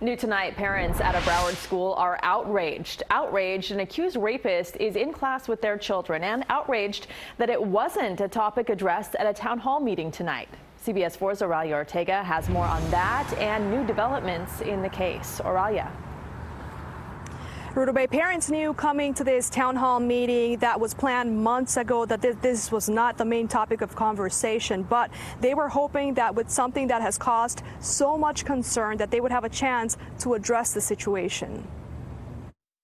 New tonight, parents at a Broward school are outraged. An accused rapist is in class with their children, and outraged that it wasn't a topic addressed at a town hall meeting tonight. CBS 4's Oralia Ortega has more on that and new developments in the case. Oralia. Rudolph, parents knew coming to this town hall meeting that was planned months ago that this was not the main topic of conversation, but they were hoping that with something that has caused so much concern that they would have a chance to address the situation.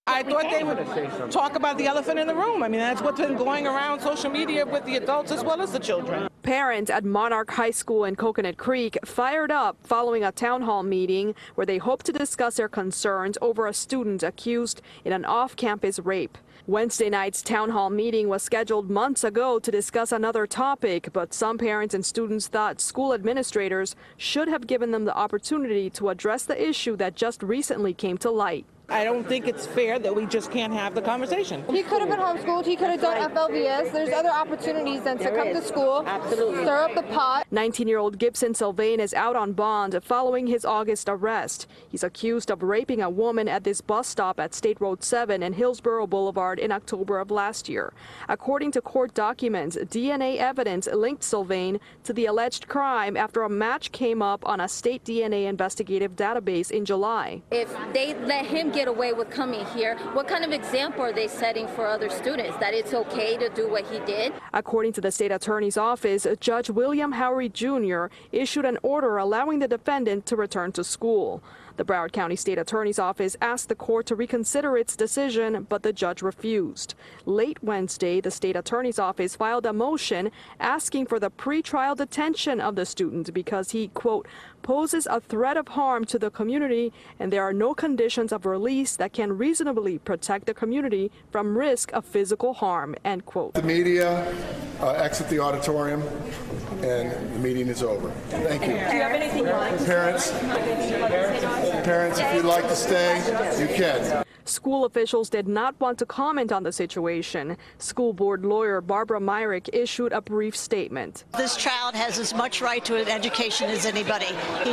I thought they would talk about the elephant in the room. I mean, that's what's been going around social media with the adults as well as the children. Parents at Monarch High School in Coconut Creek fired up following a town hall meeting where they hope to discuss their concerns over a student accused in an off-campus rape. Wednesday night's town hall meeting was scheduled months ago to discuss another topic, but some parents and students thought school administrators should have given them the opportunity to address the issue that just recently came to light. I don't think it's fair that we just can't have the conversation. He could have been homeschooled. He could have done FLVS. There's other opportunities than to come to school, stir up the pot. 19-year-old Gibson Sylvain is out on bond following his August arrest. He's accused of raping a woman at this bus stop at State Road 7 and Hillsboro Blvd in October of last year. According to court documents, DNA evidence linked Sylvain to the alleged crime after a match came up on a state DNA investigative database in July. If they let him get away with coming here, what kind of example are they setting for other students, that it's okay to do what he did? According to the state attorney's office, Judge William Howery Jr. issued an order allowing the defendant to return to school. The Broward County State Attorney's Office asked the court to reconsider its decision, but the judge refused. Late Wednesday, the state attorney's office filed a motion asking for the pretrial detention of the student because he, quote, poses a threat of harm to the community and there are no conditions of release that can reasonably protect the community from risk of physical harm, end quote. The media exit the auditorium and the meeting is over. Thank you. Do you have anything you'd like to say? Parents, if you'd like to stay, you can. School officials did not want to comment on the situation. School board lawyer Barbara Myrick issued a brief statement. This child has as much right to an education as anybody. He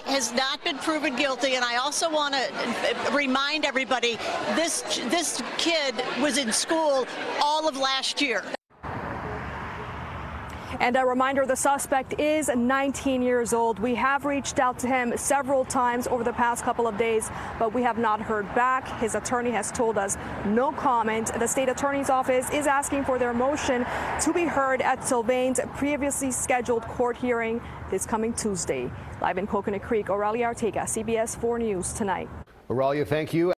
has not been proven guilty, and I also want to remind everybody this kid was in school all of last year. And a reminder, the suspect is 19 years old. We have reached out to him several times over the past couple of days, but we have not heard back. His attorney has told us no comment. The state attorney's office is asking for their motion to be heard at Sylvain's previously scheduled court hearing this coming Tuesday. Live in Coconut Creek, Oralia Ortega, CBS 4 News Tonight. Oralia, thank you.